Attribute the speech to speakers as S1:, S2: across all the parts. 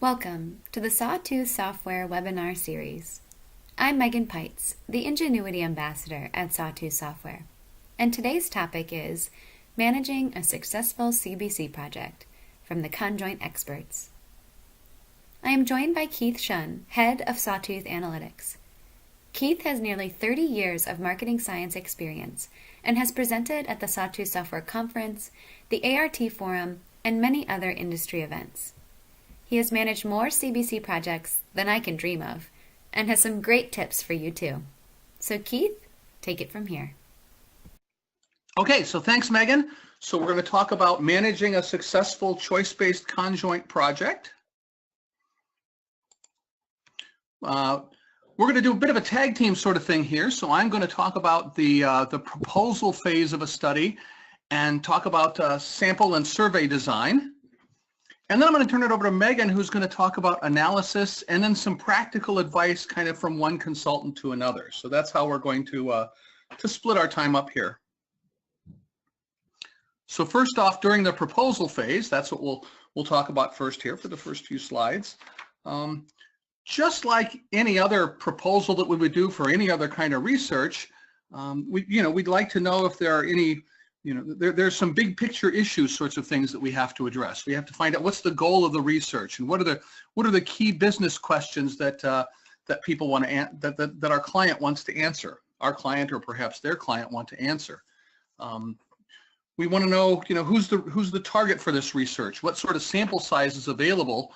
S1: Welcome to the Sawtooth Software webinar series. I'm Megan Pites, the Ingenuity Ambassador at Sawtooth Software, and today's topic is Managing a Successful CBC Project from the Conjoint experts. I am joined by Keith Chrzan, Head of Sawtooth Analytics. Keith has nearly 30 years of marketing science experience and has presented at the Sawtooth Software Conference, the ART Forum, and many other industry events. He has managed more CBC projects than I can dream of, and has some great tips for you too. So Keith, take it from here.
S2: Okay, so thanks, Megan. So we're going to talk about managing a successful choice-based conjoint project. We're going to do a bit of a tag team sort of thing here. So I'm going to talk about the proposal phase of a study and talk about sample and survey design. And then I'm going to turn it over to Megan, who's going to talk about analysis and then some practical advice kind of from one consultant to another. So that's how we're going to split our time up here. So first off, during the proposal phase, that's what we'll talk about first here for the first few slides. Just like any other proposal that we would do for any other kind of research, we'd like to know if there are any, there's some big picture issues, sorts of things that we have to address. We have to find out what's the goal of the research and what are the key business questions that people want to that our client wants to answer, our client or perhaps their client want to answer. We want to know, who's the target for this research, what sort of sample size is available,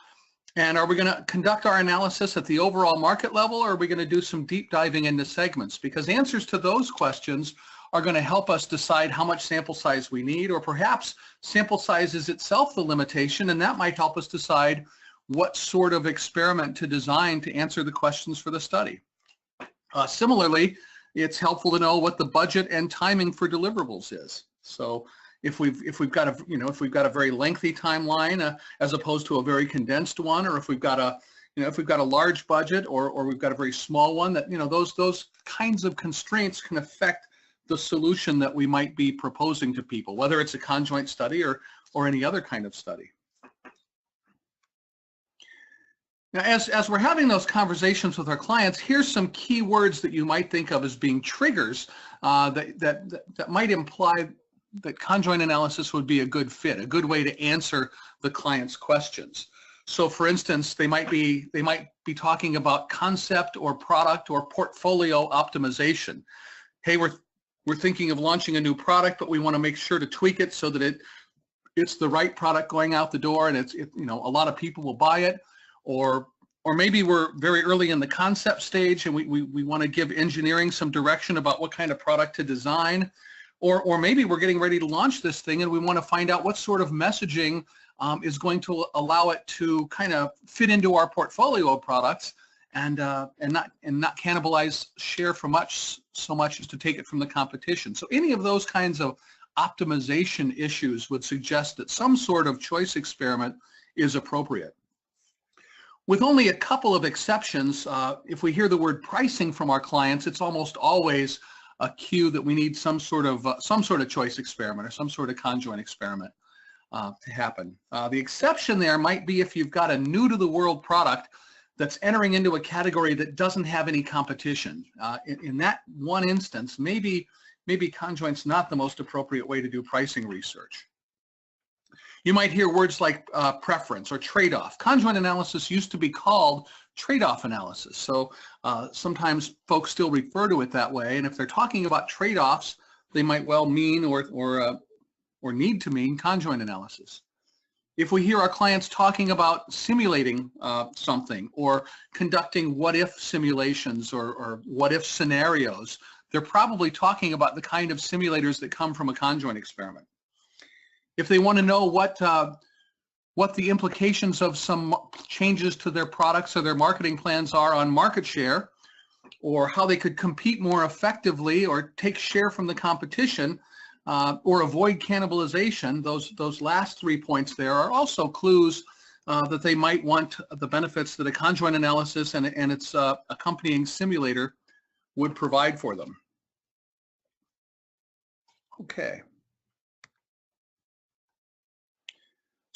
S2: and are we going to conduct our analysis at the overall market level, or are we going to do some deep diving into segments? Because answers to those questions are going to help us decide how much sample size we need, or perhaps sample size is itself the limitation, and that might help us decide what sort of experiment to design to answer the questions for the study. Similarly, it's helpful to know what the budget and timing for deliverables is. So if we've got a very lengthy timeline as opposed to a very condensed one, or if we've got a large budget or we've got a very small one, that those kinds of constraints can affect the solution that we might be proposing to people, whether it's a conjoint study or any other kind of study. Now, as we're having those conversations with our clients, here's some key words that you might think of as being triggers that might imply that conjoint analysis would be a good fit, a good way to answer the client's questions. So, for instance, they might be talking about concept or product or portfolio optimization. Hey, we're thinking of launching a new product, but we want to make sure to tweak it so that it's the right product going out the door, and a lot of people will buy it. Or maybe we're very early in the concept stage, and we want to give engineering some direction about what kind of product to design. Or maybe we're getting ready to launch this thing, and we want to find out what sort of messaging is going to allow it to kind of fit into our portfolio of products and not cannibalize share so much as to take it from the competition. So any of those kinds of optimization issues would suggest that some sort of choice experiment is appropriate. With only a couple of exceptions, if we hear the word pricing from our clients, it's almost always a cue that we need some sort of choice experiment or some sort of conjoint experiment to happen. The exception there might be if you've got a new to the world product that's entering into a category that doesn't have any competition. In that one instance, maybe conjoint's not the most appropriate way to do pricing research. You might hear words like preference or trade-off. Conjoint analysis used to be called trade-off analysis. So sometimes folks still refer to it that way. And if they're talking about trade-offs, they might well mean or need to mean conjoint analysis. If we hear our clients talking about simulating something or conducting what-if simulations or what-if scenarios, they're probably talking about the kind of simulators that come from a conjoint experiment. If they want to know what the implications of some changes to their products or their marketing plans are on market share, or how they could compete more effectively or take share from the competition, or avoid cannibalization, those last 3 points there are also clues that they might want the benefits that a conjoint analysis and its accompanying simulator would provide for them. Okay.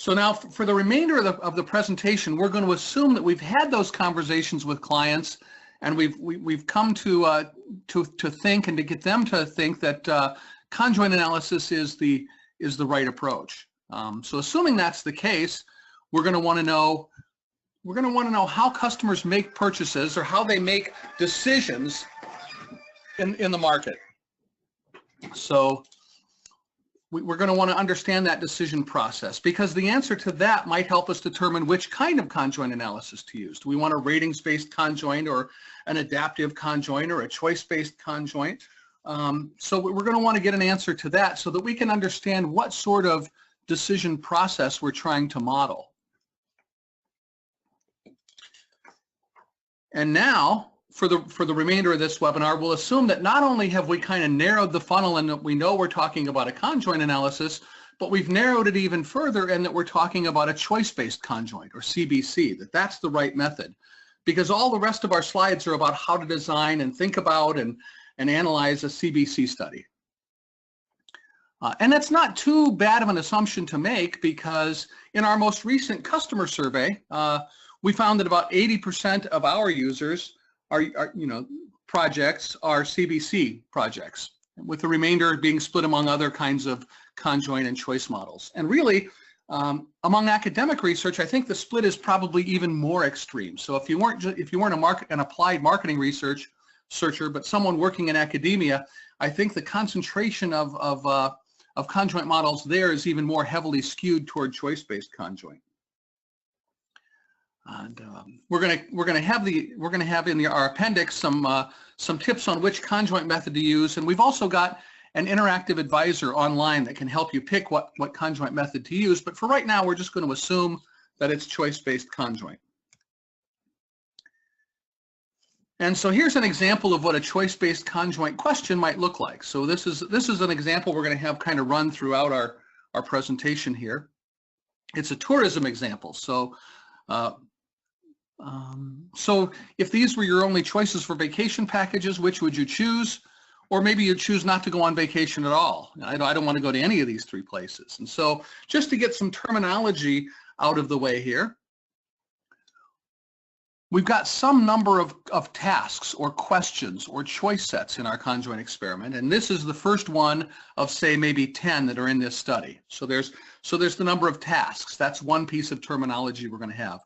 S2: So now for the remainder of the presentation, we're going to assume that we've had those conversations with clients, and we've come to think and to get them to think that conjoint analysis is the right approach. So assuming that's the case, we're going to want to know how customers make purchases or how they make decisions in the market. So we're going to want to understand that decision process, because the answer to that might help us determine which kind of conjoint analysis to use. Do we want a ratings-based conjoint, or an adaptive conjoint, or a choice-based conjoint? So we're going to want to get an answer to that so that we can understand what sort of decision process we're trying to model. And now, for the remainder of this webinar, we'll assume that not only have we kind of narrowed the funnel and that we know we're talking about a conjoint analysis, but we've narrowed it even further and that we're talking about a choice-based conjoint, or CBC, that's the right method. Because all the rest of our slides are about how to design and think about and analyze a CBC study. And that's not too bad of an assumption to make, because in our most recent customer survey, we found that about 80% of our users projects are CBC projects, with the remainder being split among other kinds of conjoint and choice models. And really, among academic research, I think the split is probably even more extreme. So if you weren't an applied marketing researcher, but someone working in academia, I think the concentration of conjoint models there is even more heavily skewed toward choice-based conjoint. And we're going to have in our appendix some tips on which conjoint method to use, and we've also got an interactive advisor online that can help you pick what conjoint method to use. But for right now, we're just going to assume that it's choice-based conjoint. And so here's an example of what a choice-based conjoint question might look like. So this is an example we're going to have kind of run throughout our presentation here. It's a tourism example. So so if these were your only choices for vacation packages, which would you choose? Or maybe you choose not to go on vacation at all. I don't want to go to any of these three places. And so just to get some terminology out of the way here, we've got some number of tasks or questions or choice sets in our conjoint experiment. And this is the first one of, say, maybe 10 that are in this study. So there's the number of tasks. That's one piece of terminology we're going to have.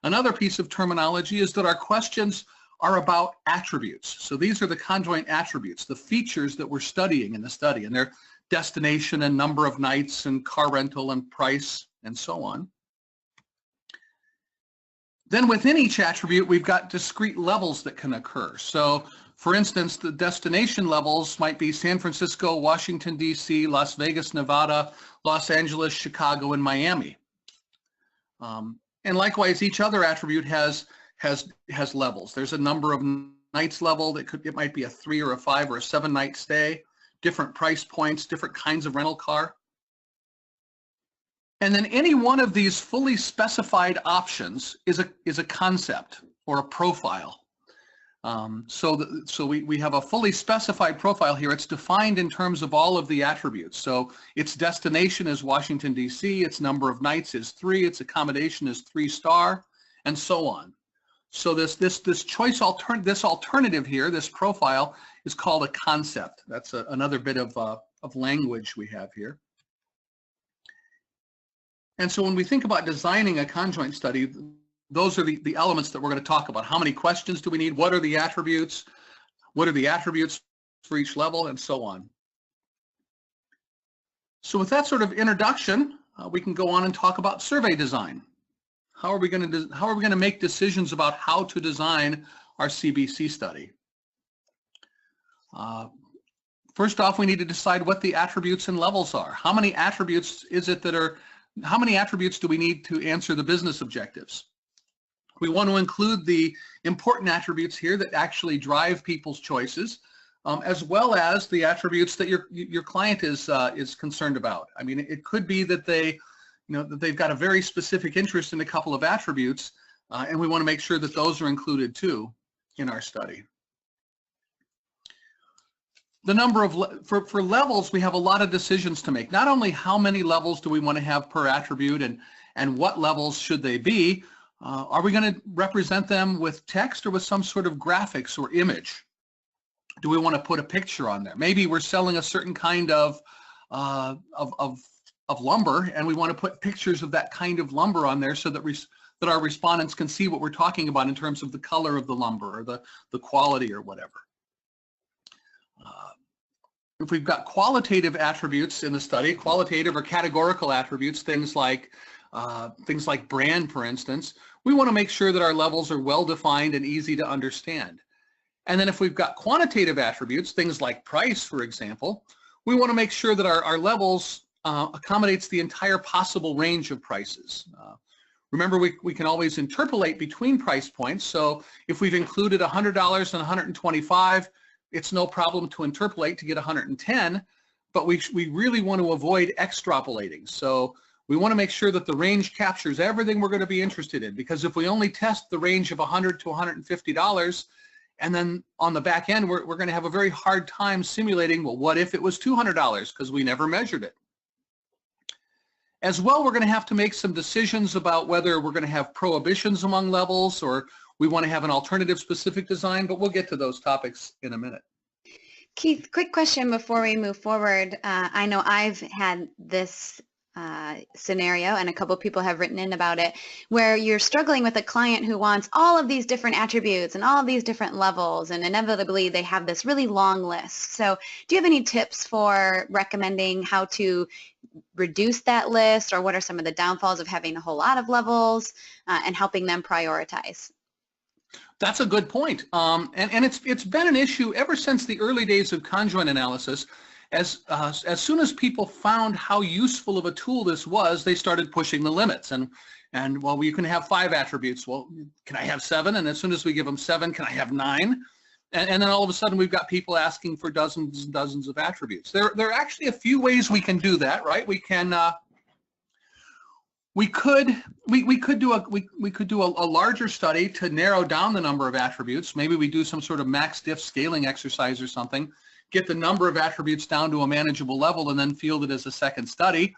S2: Another piece of terminology is that our questions are about attributes. So these are the conjoint attributes, the features that we're studying in the study, and their destination and number of nights and car rental and price and so on. Then within each attribute, we've got discrete levels that can occur. So for instance, the destination levels might be San Francisco, Washington, D.C., Las Vegas, Nevada, Los Angeles, Chicago, and Miami. And likewise, each other attribute has levels. There's a number of nights level it might be a 3 or a 5 or a 7 night stay, different price points, different kinds of rental car. And then any one of these fully specified options is a concept or a profile. So we have a fully specified profile here. It's defined in terms of all of the attributes. So its destination is Washington, D.C., its number of nights is 3, its accommodation is 3-star, and so on. So this alternative here, this profile, is called a concept. That's another bit of language we have here. And so when we think about designing a conjoint study, those are the elements that we're going to talk about. How many questions do we need? What are the attributes? What are the attributes for each level, and so on. So with that sort of introduction, we can go on and talk about survey design. How are we going to make decisions about how to design our CBC study? First off, we need to decide what the attributes and levels are. How many attributes how many attributes do we need to answer the business objectives? We want to include the important attributes here that actually drive people's choices, as well as the attributes that your client is concerned about. I mean, it could be that they've got a very specific interest in a couple of attributes, and we want to make sure that those are included too in our study. The number of for levels, we have a lot of decisions to make. Not only how many levels do we want to have per attribute, and what levels should they be? Are we going to represent them with text or with some sort of graphics or image? Do we want to put a picture on there? Maybe we're selling a certain kind of lumber, and we want to put pictures of that kind of lumber on there so that that our respondents can see what we're talking about in terms of the color of the lumber or the quality or whatever. If we've got qualitative attributes in the study, qualitative or categorical attributes, things like brand, for instance, we want to make sure that our levels are well defined and easy to understand. And then if we've got quantitative attributes, things like price, for example, we want to make sure that our levels accommodates the entire possible range of prices. Remember, we can always interpolate between price points. So if we've included $100 and $125, it's no problem to interpolate to get 110, but we really want to avoid extrapolating. So we want to make sure that the range captures everything we're going to be interested in, because if we only test the range of $100 to $150, and then on the back end, we're going to have a very hard time simulating, well, what if it was $200, because we never measured it. As well, we're going to have to make some decisions about whether we're going to have prohibitions among levels or we want to have an alternative specific design, but we'll get to those topics in a minute.
S3: Keith, quick question before we move forward. I know I've had this scenario, and a couple of people have written in about it, where you're struggling with a client who wants all of these different attributes and all of these different levels, and inevitably they have this really long list. So do you have any tips for recommending how to reduce that list, or what are some of the downfalls of having a whole lot of levels and helping them prioritize?
S2: That's a good point. And it's been an issue ever since the early days of conjoint analysis. As soon as people found how useful of a tool this was, they started pushing the limits. And well, you can have 5 attributes. Well, can I have 7? And as soon as we give them 7, can I have 9? And then all of a sudden we've got people asking for dozens and dozens of attributes. There are actually a few ways we can do that, right? We can we could do a larger study to narrow down the number of attributes. Maybe we do some sort of max diff scaling exercise or something, get the number of attributes down to a manageable level, and then field it as a second study.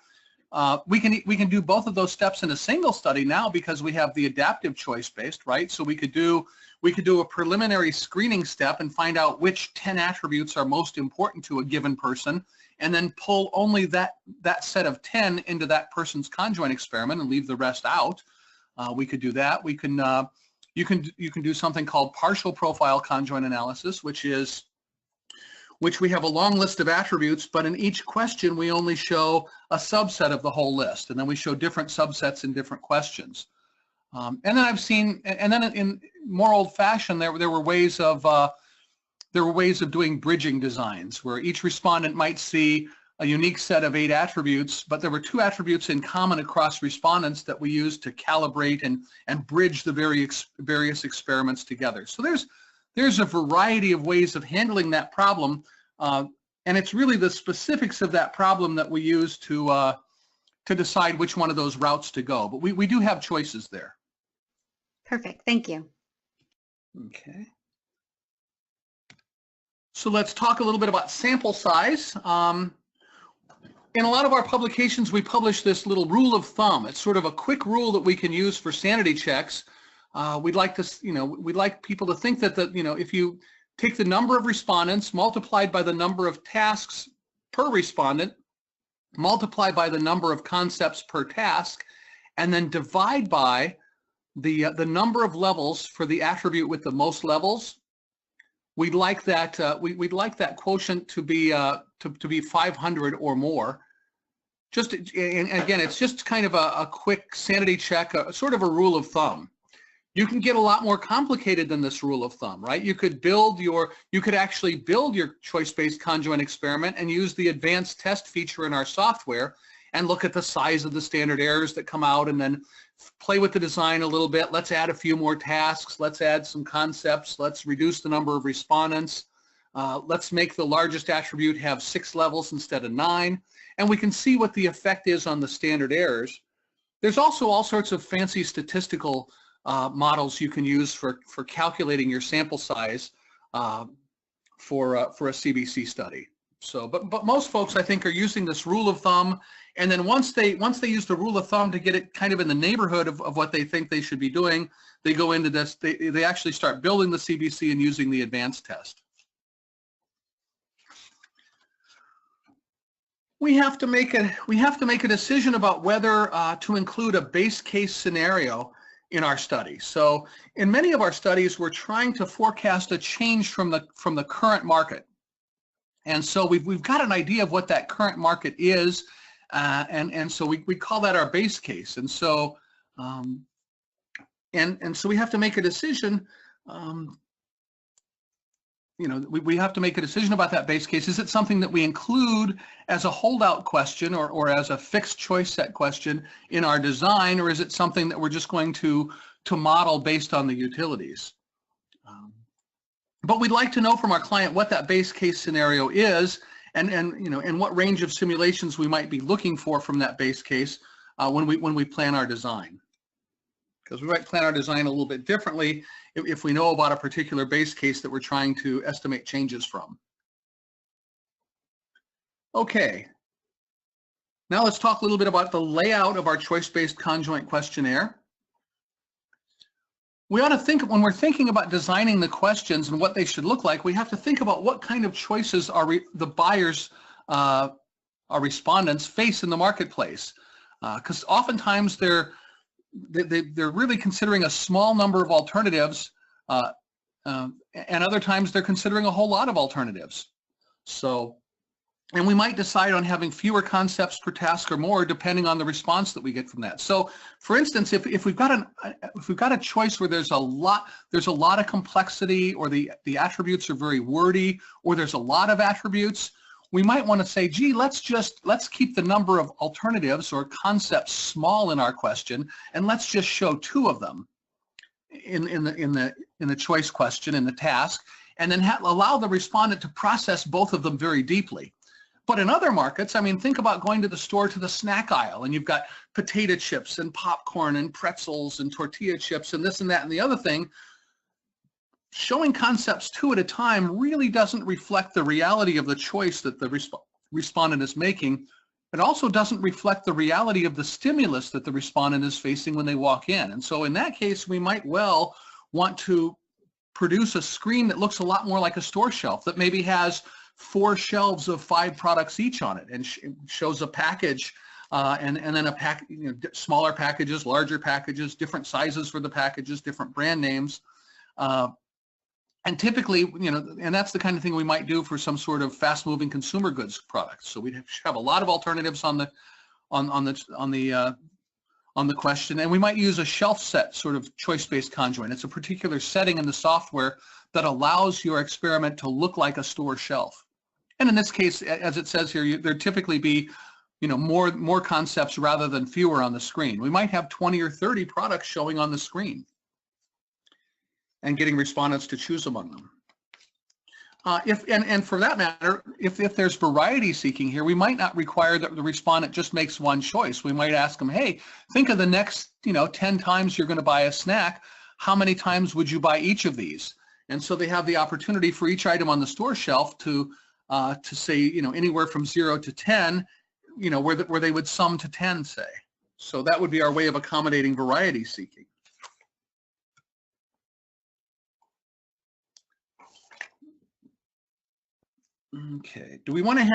S2: We can do both of those steps in a single study now because we have the adaptive choice-based, right? So we could do a preliminary screening step and find out which 10 attributes are most important to a given person, and then pull only that set of 10 into that person's conjoint experiment and leave the rest out. We could do that. We can you can do something called partial profile conjoint analysis, which we have a long list of attributes, but in each question we only show a subset of the whole list, and then we show different subsets in different questions. And then I've seen, and then in more old-fashioned, there were ways of doing bridging designs where each respondent might see a unique set of 8 attributes, but there were 2 attributes in common across respondents that we used to calibrate and bridge the various experiments together. So there's a variety of ways of handling that problem, and it's really the specifics of that problem that we use to decide which one of those routes to go. But we do have choices there.
S3: Perfect. Thank you.
S2: Okay. So let's talk a little bit about sample size. In a lot of our publications, we publish this little rule of thumb. It's sort of a quick rule that we can use for sanity checks. We'd like people to think that if you take the number of respondents multiplied by the number of tasks per respondent, multiplied by the number of concepts per task, and then divide by the number of levels for the attribute with the most levels, we'd like that quotient to be 500 or more. And again, it's just kind of a quick sanity check, sort of a rule of thumb. You can get a lot more complicated than this rule of thumb, right? You could actually build your choice-based conjoint experiment and use the advanced test feature in our software and look at the size of the standard errors that come out and then play with the design a little bit. Let's add a few more tasks. Let's add some concepts. Let's reduce the number of respondents. Let's make the largest attribute have 6 levels instead of 9. And we can see what the effect is on the standard errors. There's also all sorts of fancy statistical models you can use for calculating your sample size for a CBC study. So, but most folks, I think, are using this rule of thumb, and then once they use the rule of thumb to get it kind of in the neighborhood of what they think they should be doing, they go into this. They actually start building the CBC and using the advanced test. We have to make a decision about whether to include a base case scenario in our study. So in many of our studies, we're trying to forecast a change from the current market. And so we've got an idea of what that current market is, and so we call that our base case. And so so we have to make a decision. We have to make a decision about that base case. Is it something that we include as a holdout question or as a fixed choice set question in our design, or is it something that we're just going to model based on the utilities? But we'd like to know from our client what that base case scenario is, and what range of simulations we might be looking for from that base case when we plan our design. Because we might plan our design a little bit differently if we know about a particular base case that we're trying to estimate changes from. Okay. Now let's talk a little bit about the layout of our choice-based conjoint questionnaire. We ought to think, when we're thinking about designing the questions and what they should look like, we have to think about what kind of choices the buyers, our respondents, face in the marketplace. Because oftentimes they're really considering a small number of alternatives, and other times they're considering a whole lot of alternatives. So, and we might decide on having fewer concepts per task or more, depending on the response that we get from that. So, for instance, if we've got a choice where there's a lot of complexity, or the attributes are very wordy, or there's a lot of attributes, we might want to say, gee, let's keep the number of alternatives or concepts small in our question, and let's just show 2 of them in the choice question, in the task, and then allow the respondent to process both of them very deeply. But in other markets, I mean, think about going to the store to the snack aisle, and you've got potato chips and popcorn and pretzels and tortilla chips and this and that and the other thing. Showing concepts 2 at a time really doesn't reflect the reality of the choice that the respondent is making. It also doesn't reflect the reality of the stimulus that the respondent is facing when they walk in. And so in that case, we might well want to produce a screen that looks a lot more like a store shelf, that maybe has 4 shelves of 5 products each on it, and shows a package, and then smaller packages, larger packages, different sizes for the packages, different brand names. And typically, and that's the kind of thing we might do for some sort of fast-moving consumer goods product. So we'd have a lot of alternatives on the question, and we might use a shelf set sort of choice-based conjoint. It's a particular setting in the software that allows your experiment to look like a store shelf. And in this case, as it says here, there typically be more concepts rather than fewer on the screen. We might have 20 or 30 products showing on the screen, and getting respondents to choose among them. And for that matter, if there's variety seeking here, we might not require that the respondent just makes one choice. We might ask them, hey, think of the next 10 times you're going to buy a snack. How many times would you buy each of these? And so they have the opportunity for each item on the store shelf to say anywhere from 0 to 10, where they would sum to 10, say. So that would be our way of accommodating variety seeking. Okay, how do we want to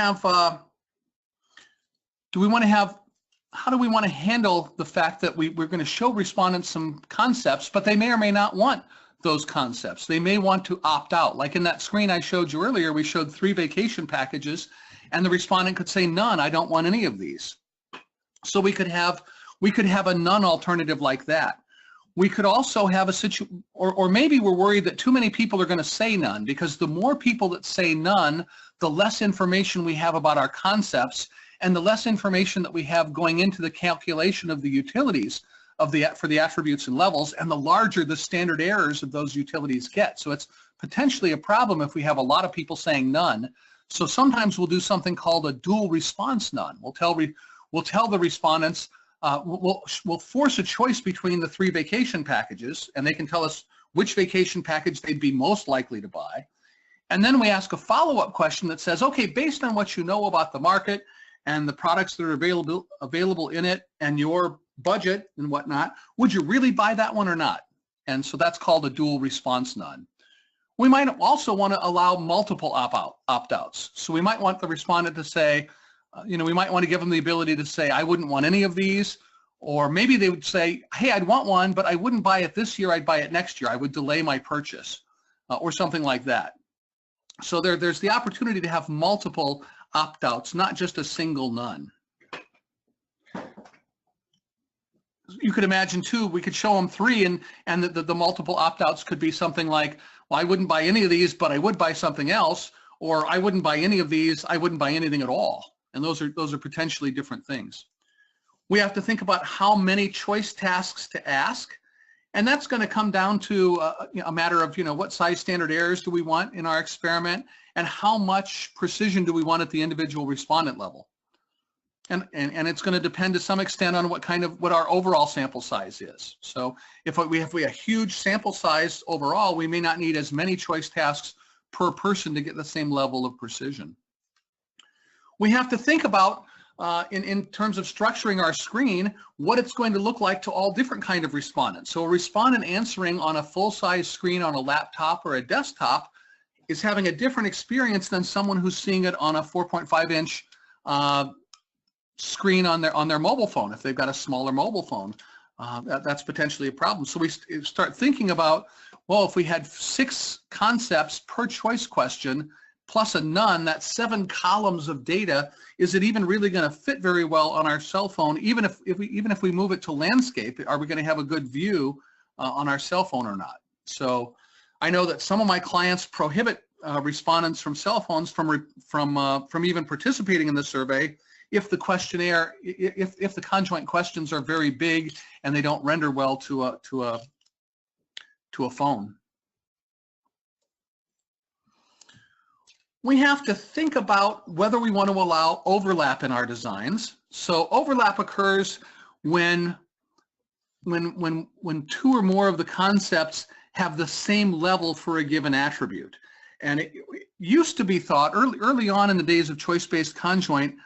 S2: handle the fact that we're going to show respondents some concepts, but they may or may not want those concepts. They may want to opt out. Like in that screen I showed you earlier, we showed 3 vacation packages, and the respondent could say, none, I don't want any of these. So we could have a none alternative like that. We could also have a situation, or maybe we're worried that too many people are going to say none, because the more people that say none, the less information we have about our concepts, and the less information that we have going into the calculation of the utilities for the attributes and levels, and the larger the standard errors of those utilities get. So it's potentially a problem if we have a lot of people saying none. So sometimes we'll do something called a dual response none. We'll tell the respondents, we'll force a choice between the 3 vacation packages, and they can tell us which vacation package they'd be most likely to buy. And then we ask a follow-up question that says, okay, based on what you know about the market and the products that are available in it and your budget and whatnot, would you really buy that one or not? And so that's called a dual response none. We might also want to allow multiple opt-outs. So we might want the respondent to say, we might want to give them the ability to say, I wouldn't want any of these, or maybe they would say, hey, I'd want one, but I wouldn't buy it this year, I'd buy it next year. I would delay my purchase, or something like that. So there's the opportunity to have multiple opt-outs, not just a single none. You could imagine too, we could show them 3 and the multiple opt-outs could be something like, well, I wouldn't buy any of these, but I would buy something else, or I wouldn't buy any of these, I wouldn't buy anything at all. And those are potentially different things. We have to think about how many choice tasks to ask, and that's going to come down to a matter of what size standard errors do we want in our experiment, and how much precision do we want at the individual respondent level. And it's going to depend to some extent on what our overall sample size is. So if we have a huge sample size overall, we may not need as many choice tasks per person to get the same level of precision. We have to think about, in terms of structuring our screen, what it's going to look like to all different kind of respondents. So a respondent answering on a full-size screen on a laptop or a desktop is having a different experience than someone who's seeing it on a 4.5-inch screen on their mobile phone. If they've got a smaller mobile phone, that's potentially a problem. So we start thinking about, well, if we had 6 concepts per choice question plus a none, that's 7 columns of data. Is it even really going to fit very well on our cell phone? Even if we move it to landscape, are we going to have a good view on our cell phone or not? So I know that some of my clients prohibit respondents from cell phones from even participating in the survey if the questionnaire, if the conjoint questions are very big and they don't render well to a phone. We have to think about whether we want to allow overlap in our designs. So overlap occurs when 2 or more of the concepts have the same level for a given attribute. And it used to be thought early on in the days of choice-based conjoint,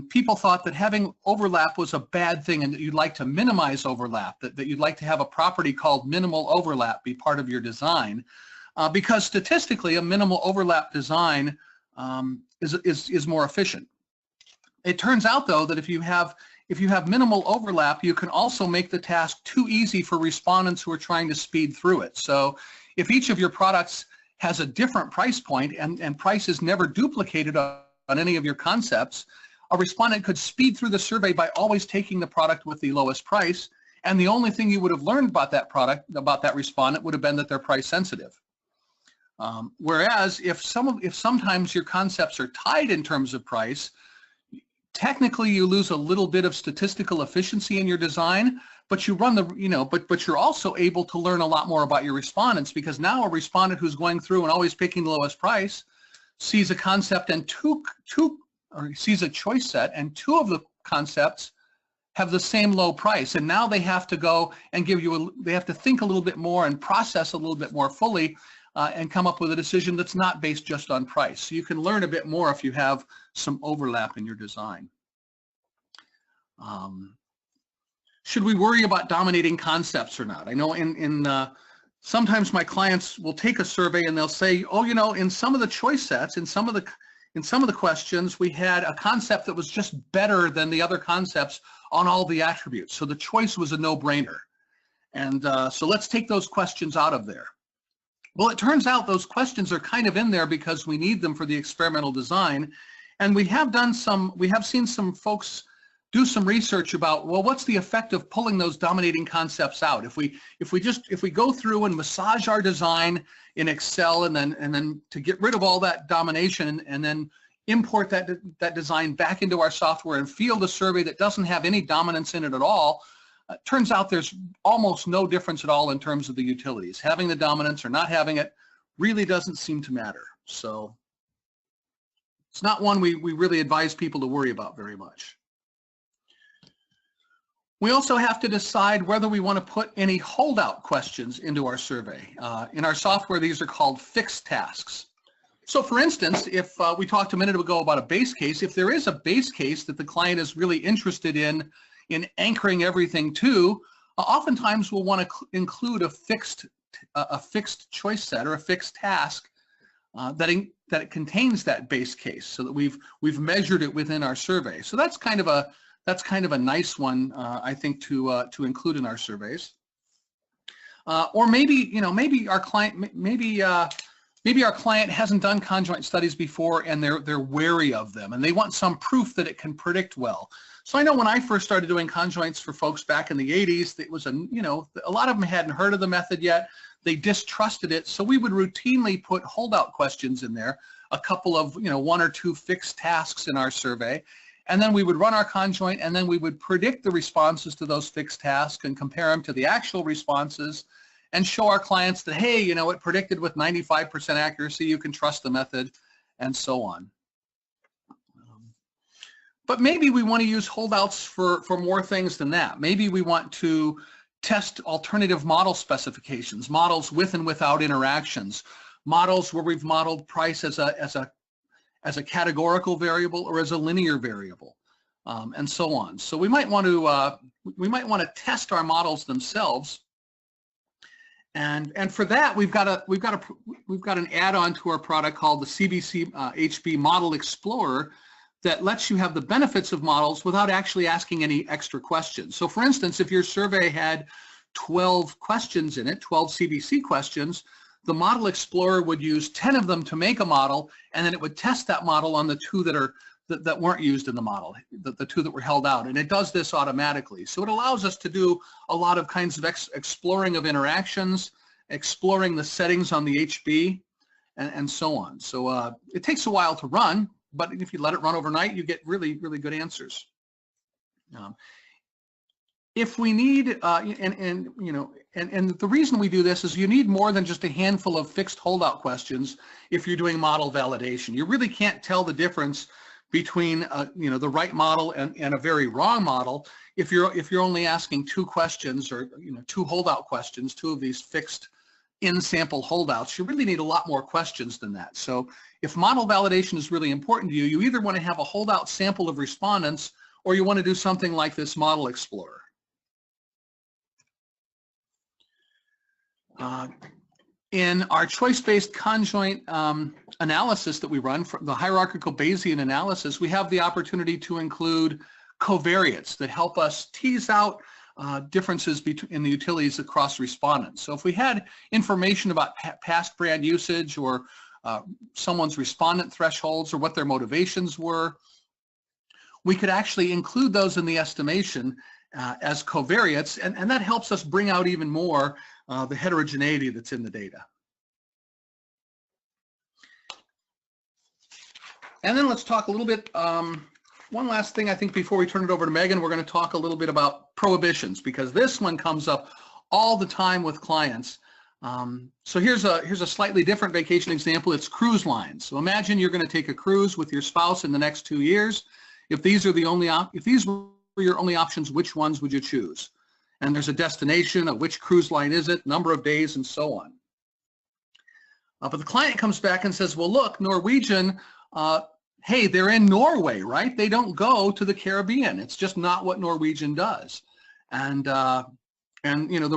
S2: people thought that having overlap was a bad thing and that you'd like to minimize overlap, that you'd like to have a property called minimal overlap be part of your design, because statistically a minimal overlap design is more efficient. It turns out though that if you have minimal overlap, you can also make the task too easy for respondents who are trying to speed through it. So if each of your products has a different price point and price is never duplicated on any of your concepts, a respondent could speed through the survey by always taking the product with the lowest price, and the only thing you would have learned about that product, about that respondent, would have been that they're price sensitive. Whereas if sometimes your concepts are tied in terms of price, technically you lose a little bit of statistical efficiency in your design, but you run but you're also able to learn a lot more about your respondents, because now a respondent who's going through and always picking the lowest price sees a concept and sees a choice set, and 2 of the concepts have the same low price, and now they have to go and they have to think a little bit more and process a little bit more fully and come up with a decision that's not based just on price. So you can learn a bit more if you have some overlap in your design. Should we worry about dominating concepts or not? I know sometimes my clients will take a survey and they'll say, oh, in some of the choice sets, in some of the questions, we had a concept that was just better than the other concepts on all the attributes. So the choice was a no-brainer. And so let's take those questions out of there. Well, it turns out those questions are kind of in there because we need them for the experimental design. And we have seen some folks do some research about, well, what's the effect of pulling those dominating concepts out? If we go through and massage our design in Excel and then to get rid of all that domination and then import that design back into our software and field a survey that doesn't have any dominance in it at all, turns out there's almost no difference at all in terms of the utilities. Having the dominance or not having it really doesn't seem to matter. So it's not one we really advise people to worry about very much. We also have to decide whether we want to put any holdout questions into our survey. In our software, these are called fixed tasks. So for instance, if we talked a minute ago about a base case, if there is a base case that the client is really interested in anchoring everything to, oftentimes we'll want to include a fixed choice set or a fixed task that it contains that base case, so that we've measured it within our survey. So that's kind of a nice one, I think, to include in our surveys. Or maybe our client maybe our client hasn't done conjoint studies before and they're wary of them and they want some proof that it can predict well. So I know when I first started doing conjoints for folks back in the 80s, it was a lot of them hadn't heard of the method yet. They distrusted it, so we would routinely put holdout questions in there, a couple of, one or two fixed tasks in our survey, and then we would run our conjoint, and then we would predict the responses to those fixed tasks and compare them to the actual responses and show our clients that, hey, it predicted with 95% accuracy, you can trust the method, and so on. But maybe we want to use holdouts for more things than that. Maybe we want to test alternative model specifications, models with and without interactions, models where we've modeled price as a categorical variable or as a linear variable, and so on. So we might want to test our models themselves, and for that we've got an add-on to our product called the CBC HB Model Explorer that lets you have the benefits of models without actually asking any extra questions. So for instance, if your survey had 12 questions in it, 12 CBC questions, the Model Explorer would use 10 of them to make a model, and then it would test that model on the two that weren't used in the model, the two that were held out, and it does this automatically. So it allows us to do a lot of kinds of exploring of interactions, exploring the settings on the HB, and so on. So it takes a while to run, but if you let it run overnight, you get really, really good answers. If we need, and the reason we do this is you need more than just a handful of fixed holdout questions if you're doing model validation. You really can't tell the difference between the right model and a very wrong model if you're only asking two questions or two holdout questions, two of these fixed in-sample holdouts. You really need a lot more questions than that. So if model validation is really important to you, you either want to have a holdout sample of respondents or you want to do something like this Model Explorer. In our choice-based conjoint analysis that we run, for the hierarchical Bayesian analysis, we have the opportunity to include covariates that help us tease out differences in the utilities across respondents. So if we had information about past brand usage or someone's respondent thresholds or what their motivations were, we could actually include those in the estimation as covariates, and that helps us bring out even more the heterogeneity that's in the data. And then let's talk a little bit, one last thing I think before we turn it over to Megan, we're going to talk a little bit about prohibitions, because this one comes up all the time with clients. So here's a slightly different vacation example. It's cruise lines. So imagine you're going to take a cruise with your spouse in the next 2 years. If these were your only options, which ones would you choose? And there's a destination, which cruise line is it, number of days, and so on. But the client comes back and says, well, look, Norwegian, hey, they're in Norway, right? They don't go to the Caribbean. It's just not what Norwegian does. And the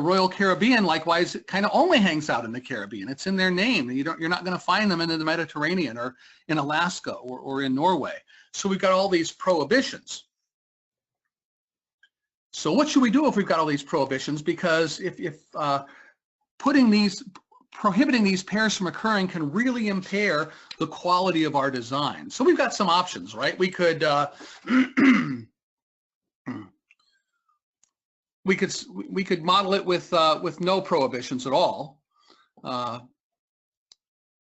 S2: Royal Caribbean, likewise, it kind of only hangs out in the Caribbean. It's in their name. You're not going to find them in the Mediterranean or in Alaska or in Norway. So we've got all these prohibitions. So what should we do if we've got all these prohibitions? Because if prohibiting these pairs from occurring can really impair the quality of our design. So we've got some options, right? We could we could model it with no prohibitions at all.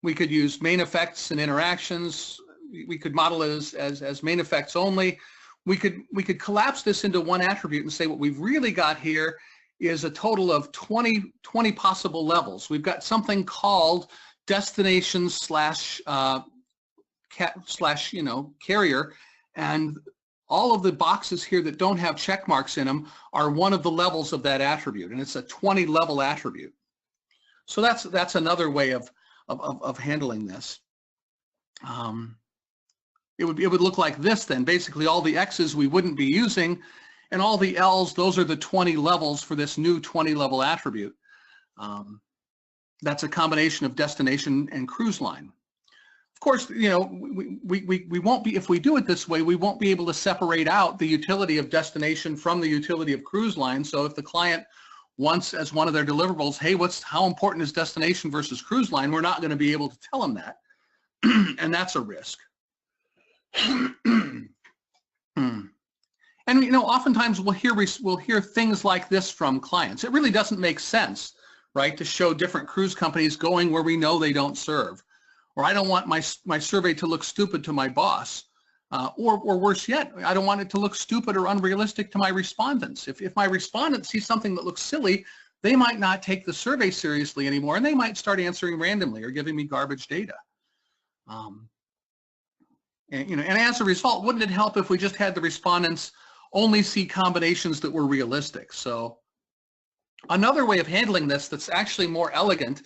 S2: We could use main effects and interactions. We could model it as main effects only. We could collapse this into one attribute and say what we've really got here is a total of 20 possible levels. We've got something called destination slash carrier, and all of the boxes here that don't have check marks in them are one of the levels of that attribute, and it's a 20-level attribute. So that's another way of handling this. it would look like this then. Basically, all the X's we wouldn't be using, and all the L's, those are the 20 levels for this new 20 level attribute. That's a combination of destination and cruise line. Of course, we won't be, if we do it this way, we won't be able to separate out the utility of destination from the utility of cruise line. So if the client wants as one of their deliverables, hey, how important is destination versus cruise line, we're not going to be able to tell them that. And that's a risk. And oftentimes we'll hear things like this from clients. It really doesn't make sense, right, to show different cruise companies going where we know they don't serve. Or I don't want my survey to look stupid to my boss. Or worse yet, I don't want it to look stupid or unrealistic to my respondents. If my respondents see something that looks silly, they might not take the survey seriously anymore, and they might start answering randomly or giving me garbage data. And as a result, wouldn't it help if we just had the respondents only see combinations that were realistic? So another way of handling this that's actually more elegant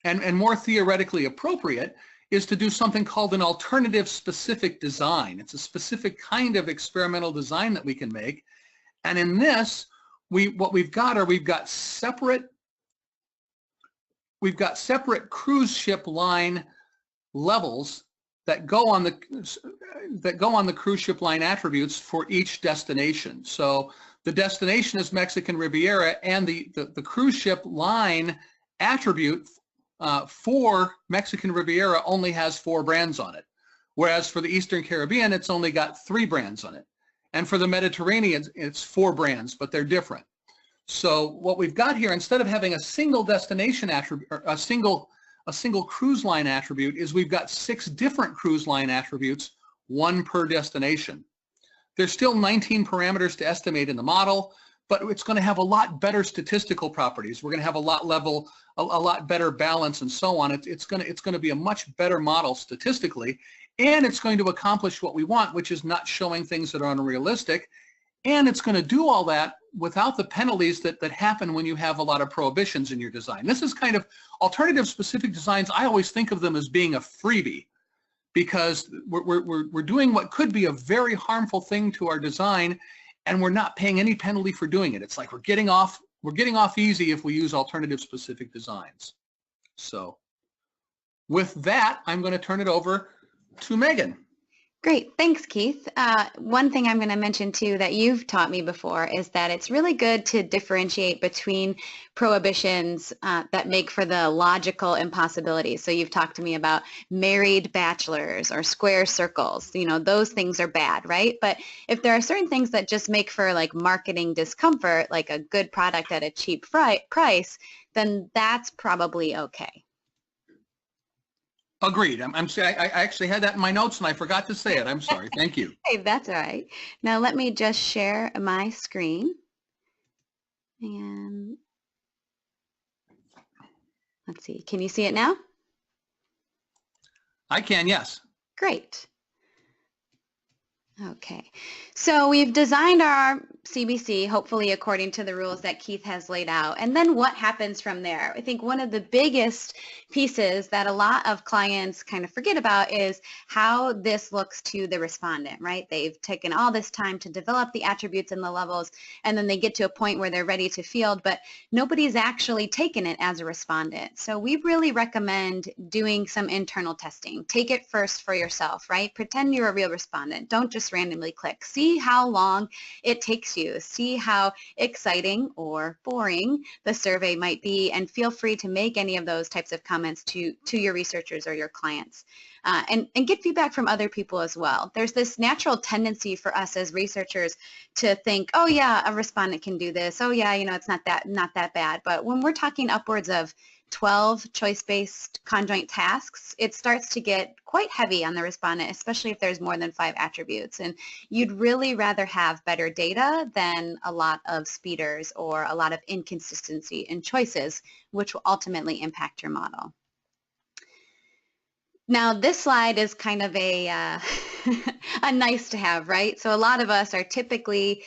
S2: and more theoretically appropriate is to do something called an alternative specific design. It's a specific kind of experimental design that we can make. And in this, we've got separate cruise ship line levels that go on the cruise ship line attributes for each destination. So the destination is Mexican Riviera, and the cruise ship line attribute for Mexican Riviera only has 4 brands on it, whereas for the Eastern Caribbean, it's only got 3 brands on it. And for the Mediterranean, it's 4 brands, but they're different. So what we've got here, instead of having a single destination attribute, or a single cruise line attribute, is we've got 6 different cruise line attributes, 1 per destination. There's still 19 parameters to estimate in the model, but it's going to have a lot better statistical properties. We're going to have a lot better balance and so on. It's going to be a much better model statistically, and it's going to accomplish what we want, which is not showing things that are unrealistic. And it's going to do all that without the penalties that happen when you have a lot of prohibitions in your design. This is kind of alternative specific designs. I always think of them as being a freebie, because we're doing what could be a very harmful thing to our design, and we're not paying any penalty for doing it. It's like we're getting off easy if we use alternative specific designs. So with that, I'm going to turn it over to Megan.
S3: Great. Thanks, Keith. One thing I'm going to mention too that you've taught me before is that it's really good to differentiate between prohibitions that make for the logical impossibilities. So you've talked to me about married bachelors or square circles. Those things are bad, right? But if there are certain things that just make for like marketing discomfort, like a good product at a cheap price, then that's probably okay.
S2: Agreed. I actually had that in my notes and I forgot to say it. I'm sorry. Thank you.
S3: Hey, that's all right. Now let me just share my screen. And let's see. Can you see it now?
S2: I can, yes.
S3: Great. Okay, so we've designed our CBC, hopefully according to the rules that Keith has laid out. And then what happens from there? I think one of the biggest pieces that a lot of clients kind of forget about is how this looks to the respondent, right? They've taken all this time to develop the attributes and the levels, and then they get to a point where they're ready to field, but nobody's actually taken it as a respondent. So we really recommend doing some internal testing. Take it first for yourself, right? Pretend you're a real respondent. Don't just randomly click. See how long it takes you. See how exciting or boring the survey might be, and feel free to make any of those types of comments to your researchers or your clients. And get feedback from other people as well. There's this natural tendency for us as researchers to think, oh yeah, a respondent can do this. Oh yeah, it's not that bad. But when we're talking upwards of 12 choice-based conjoint tasks, it starts to get quite heavy on the respondent, especially if there's more than 5 attributes. And you'd really rather have better data than a lot of speeders or a lot of inconsistency in choices, which will ultimately impact your model. Now, this slide is kind of a nice to have, right? So a lot of us are typically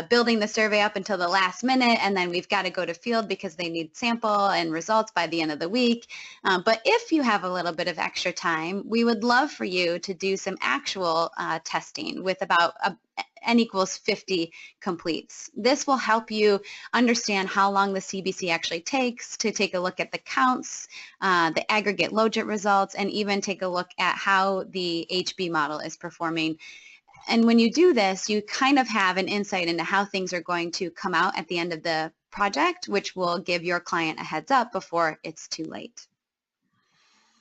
S3: building the survey up until the last minute, and then we've got to go to field because they need sample and results by the end of the week. But if you have a little bit of extra time, we would love for you to do some actual testing with about n equals 50 completes. This will help you understand how long the CBC actually takes to take a look at the counts, the aggregate logit results, and even take a look at how the HB model is performing. And when you do this, you kind of have an insight into how things are going to come out at the end of the project, which will give your client a heads up before it's too late.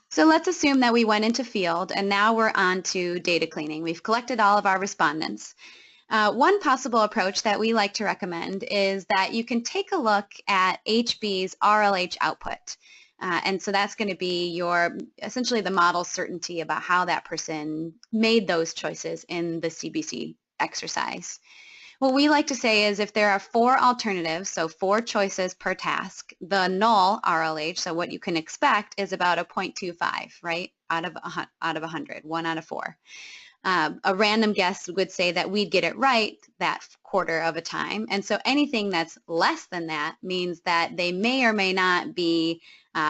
S3: So let's assume that we went into field and now we're on to data cleaning. We've collected all of our respondents. One possible approach that we like to recommend is that you can take a look at HB's RLH output. And so that's going to be your, essentially the model's certainty about how that person made those choices in the CBC exercise. What we like to say is if there are 4 alternatives, so 4 choices per task, the null RLH, so what you can expect is about a 0.25, right, out of 100, 1 out of 4. A random guess would say that we'd get it right that quarter of a time. And so anything that's less than that means that they may or may not be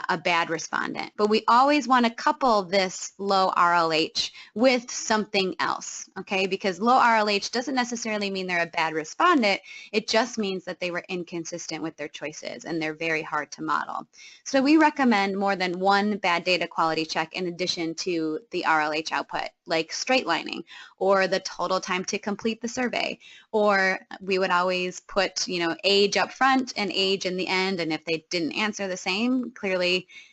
S3: a bad respondent. But we always want to couple this low RLH with something else, okay? Because low RLH doesn't necessarily mean they're a bad respondent. It just means that they were inconsistent with their choices and they're very hard to model. So we recommend more than one bad data quality check in addition to the RLH output, like straight lining or the total time to complete the survey. Or we would always put, age up front and age in the end. And if they didn't answer the same, clearly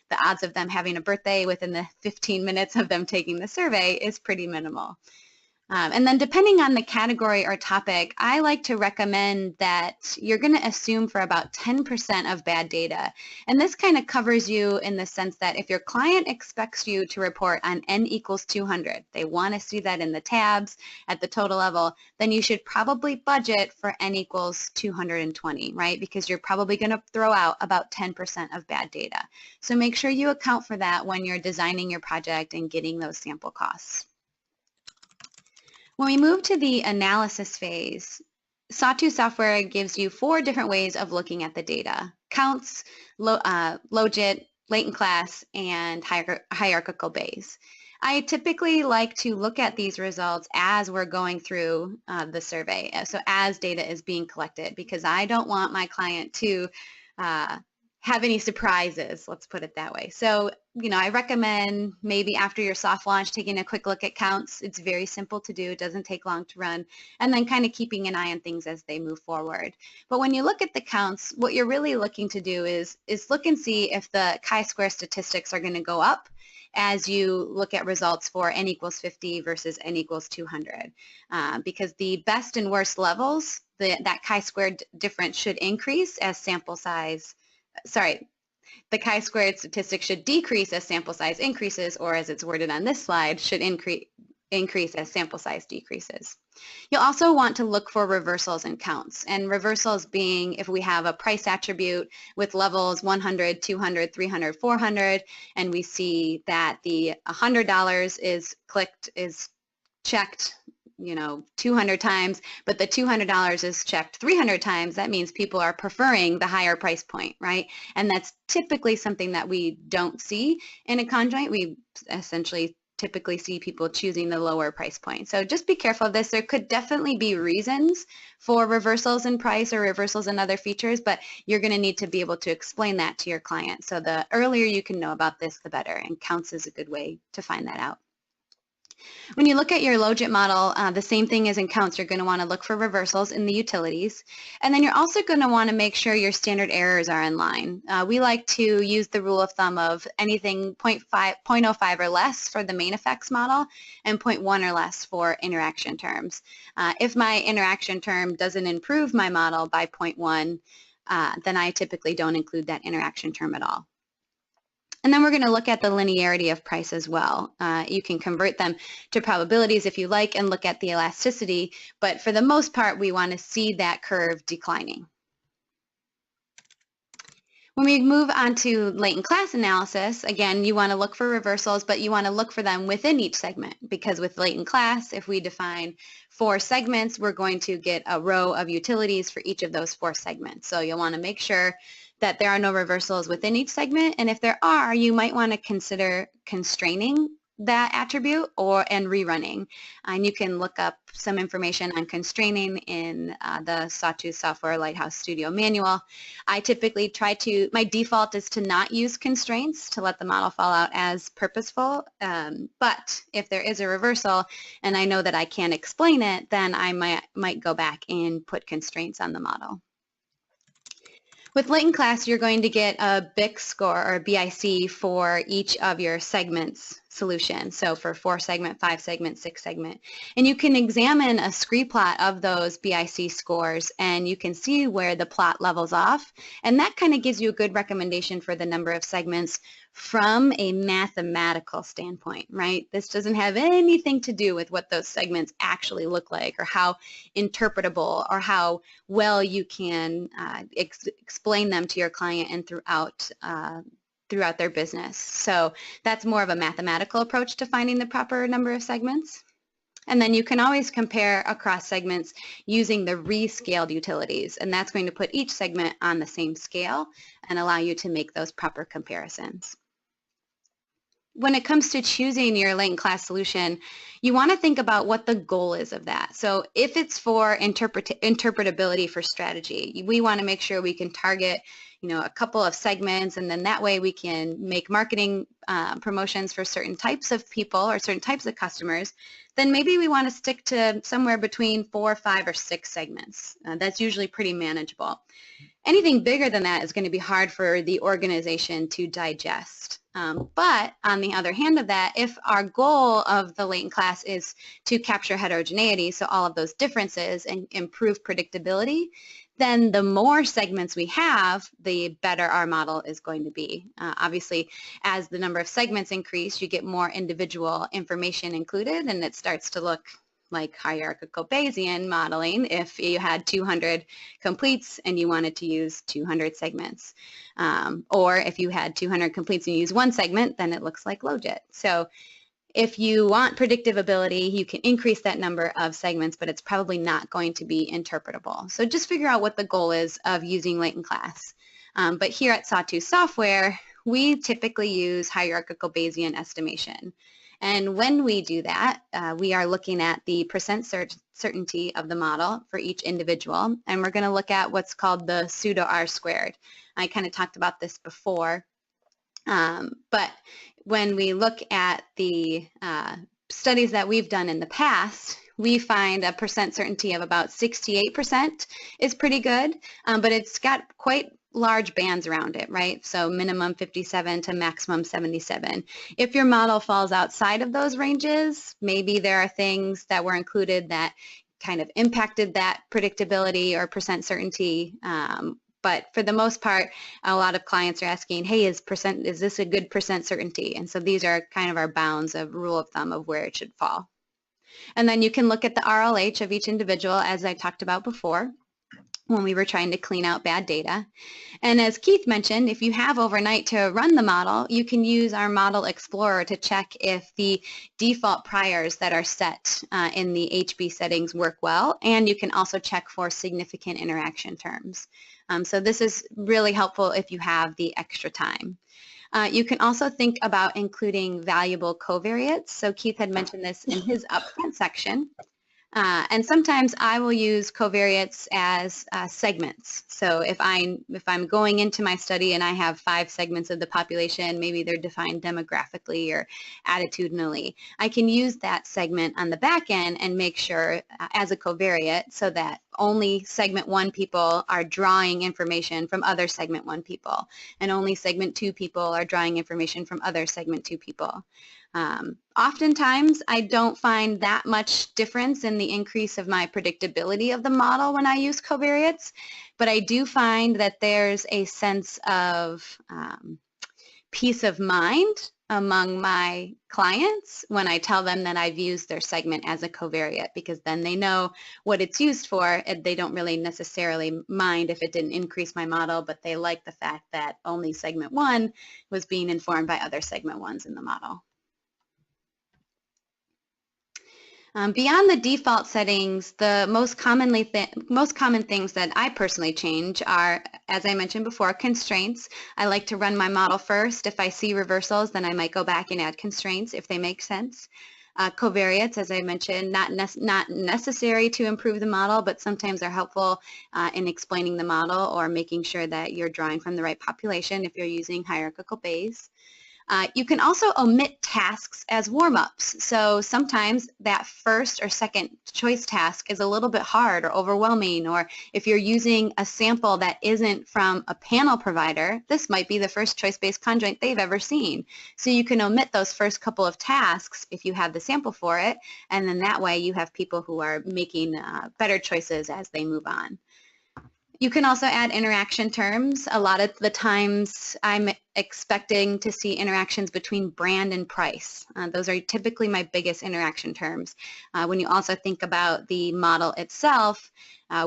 S3: the odds of them having a birthday within the 15 minutes of them taking the survey is pretty minimal. And then depending on the category or topic, I like to recommend that you're going to assume for about 10% of bad data. And this kind of covers you in the sense that if your client expects you to report on n equals 200, they want to see that in the tabs at the total level, then you should probably budget for n equals 220, right? Because you're probably going to throw out about 10% of bad data. So make sure you account for that when you're designing your project and getting those sample costs. When we move to the analysis phase, Sawtooth software gives you 4 different ways of looking at the data: counts, logit, latent class, and hierarchical Bayes. I typically like to look at these results as we're going through the survey, so as data is being collected, because I don't want my client to have any surprises, let's put it that way. So, I recommend maybe after your soft launch taking a quick look at counts. It's very simple to do. It doesn't take long to run. And then kind of keeping an eye on things as they move forward. But when you look at the counts, what you're really looking to do is look and see if the chi-square statistics are going to go up as you look at results for n equals 50 versus n equals 200. Because the best and worst levels, that chi-square difference should increase as sample size, the chi-squared statistic should decrease as sample size increases, or as it's worded on this slide, should increase as sample size decreases. You'll also want to look for reversals in counts, and reversals being if we have a price attribute with levels 100, 200, 300, 400, and we see that the $100 is checked 200 times, but the $200 is checked 300 times, that means people are preferring the higher price point, right? And that's typically something that we don't see in a conjoint. We essentially typically see people choosing the lower price point. So just be careful of this. There could definitely be reasons for reversals in price or reversals in other features, but you're going to need to be able to explain that to your client. So the earlier you can know about this, the better, and counts is a good way to find that out. When you look at your logit model, the same thing as in counts, you're going to want to look for reversals in the utilities. And then you're also going to want to make sure your standard errors are in line. We like to use the rule of thumb of anything 0.05 or less for the main effects model and 0.1 or less for interaction terms. If my interaction term doesn't improve my model by 0.1, then I typically don't include that interaction term at all. And then we're going to look at the linearity of price as well. You can convert them to probabilities if you like and look at the elasticity, but for the most part, we want to see that curve declining. When we move on to latent class analysis, again, you want to look for reversals, but you want to look for them within each segment, because with latent class, if we define 4 segments, we're going to get a row of utilities for each of those 4 segments. So you'll want to make sure that there are no reversals within each segment, and if there are, you might want to consider constraining that attribute and rerunning. And you can look up some information on constraining in the Sawtooth Software Lighthouse Studio manual. I typically my default is to not use constraints to let the model fall out as purposeful, but if there is a reversal and I know that I can't explain it, then I might go back and put constraints on the model. With latent class, you're going to get a BIC score or a BIC for each of your segments solution. So for 4 segment, 5 segment, 6 segment. And you can examine a scree plot of those BIC scores and you can see where the plot levels off. And that kind of gives you a good recommendation for the number of segments from a mathematical standpoint, right? This doesn't have anything to do with what those segments actually look like or how interpretable or how well you can explain them to your client and throughout their business. So that's more of a mathematical approach to finding the proper number of segments. And then you can always compare across segments using the rescaled utilities, and that's going to put each segment on the same scale and allow you to make those proper comparisons. When it comes to choosing your latent class solution, you want to think about what the goal is of that. So if it's for interpretability for strategy, we want to make sure we can target a couple of segments, and then that way we can make marketing promotions for certain types of people or certain types of customers. Then maybe we want to stick to somewhere between 4, 5, or 6 segments. That's usually pretty manageable. Anything bigger than that is going to be hard for the organization to digest. But on the other hand of that, if our goal of the latent class is to capture heterogeneity, so all of those differences, and improve predictability, then the more segments we have, the better our model is going to be. Obviously, as the number of segments increase, you get more individual information included, and it starts to look like hierarchical Bayesian modeling if you had 200 completes and you wanted to use 200 segments. Or if you had 200 completes and you use 1 segment, then it looks like Logit. So if you want predictive ability, you can increase that number of segments, but it's probably not going to be interpretable. So just figure out what the goal is of using latent class. But here at Sawtooth Software, we typically use hierarchical Bayesian estimation. And when we do that, we are looking at the percent certainty of the model for each individual, and we're going to look at what's called the pseudo R-squared. I kind of talked about this before, but when we look at the studies that we've done in the past, we find a percent certainty of about 68% is pretty good, but it's got quite large bands around it, right? So minimum 57 to maximum 77. If your model falls outside of those ranges, maybe there are things that were included that kind of impacted that predictability or percent certainty. But for the most part, a lot of clients are asking, hey, is this a good percent certainty? And so these are kind of our bounds of rule of thumb of where it should fall. And then you can look at the RLH of each individual, as I talked about before, when we were trying to clean out bad data. And as Keith mentioned, if you have overnight to run the model, you can use our Model Explorer to check if the default priors that are set in the HB settings work well, and you can also check for significant interaction terms. So this is really helpful if you have the extra time. You can also think about including valuable covariates. So Keith had mentioned this in his upfront section. And sometimes I will use covariates as segments. So if I'm going into my study and I have 5 segments of the population, maybe they're defined demographically or attitudinally, I can use that segment on the back end and make sure as a covariate so that only segment 1 people are drawing information from other segment 1 people, and only segment 2 people are drawing information from other segment 2 people. Oftentimes, I don't find that much difference in the increase of my predictability of the model when I use covariates, but I do find that there's a sense of peace of mind among my clients when I tell them that I've used their segment as a covariate, because then they know what it's used for, and they don't really necessarily mind if it didn't increase my model, but they like the fact that only segment 1 was being informed by other segment 1s in the model. Beyond the default settings, the most common things that I personally change are, as I mentioned before, constraints. I like to run my model first. If I see reversals, then I might go back and add constraints if they make sense. Covariates, as I mentioned, not necessary to improve the model, but sometimes are helpful in explaining the model or making sure that you're drawing from the right population if you're using hierarchical Bayes. You can also omit tasks as warm-ups. So sometimes that first or second choice task is a little bit hard or overwhelming, or if you're using a sample that isn't from a panel provider, this might be the first choice-based conjoint they've ever seen. So you can omit those first couple of tasks if you have the sample for it, and then that way you have people who are making better choices as they move on. You can also add interaction terms. A lot of the times I'm expecting to see interactions between brand and price. Those are typically my biggest interaction terms. When you also think about the model itself,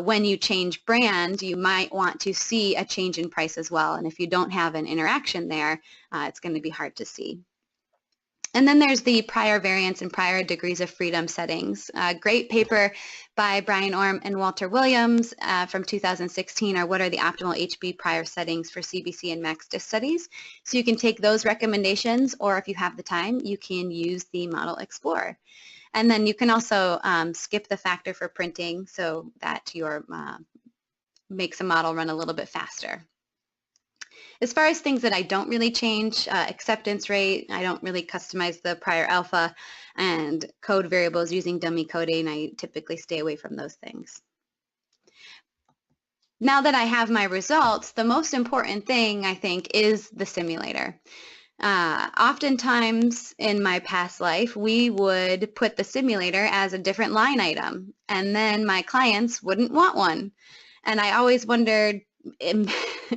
S3: when you change brand, you might want to see a change in price as well. And if you don't have an interaction there, it's going to be hard to see. And then there's the prior variance and prior degrees of freedom settings. A great paper by Brian Orm and Walter Williams from 2016 are what are the optimal HB prior settings for CBC and max DIST studies. So you can take those recommendations, or if you have the time, you can use the Model Explorer. And then you can also skip the factor for printing so that your makes a model run a little bit faster. As far as things that I don't really change, acceptance rate, I don't really customize the prior alpha, and code variables using dummy coding, I typically stay away from those things. Now that I have my results, the most important thing, I think, is the simulator. Oftentimes in my past life, we would put the simulator as a different line item, and then my clients wouldn't want one. And I always wondered,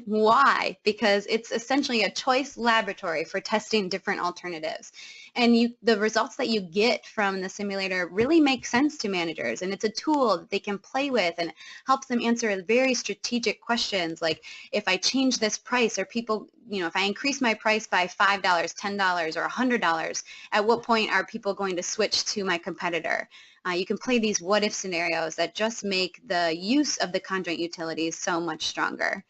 S3: why? Because it's essentially a choice laboratory for testing different alternatives. And the results that you get from the simulator really make sense to managers, and it's a tool that they can play with, and it helps them answer very strategic questions like, if I change this price, or people, if I increase my price by $5, $10, or $100, at what point are people going to switch to my competitor? You can play these what-if scenarios that just make the use of the conjoint utilities so much stronger.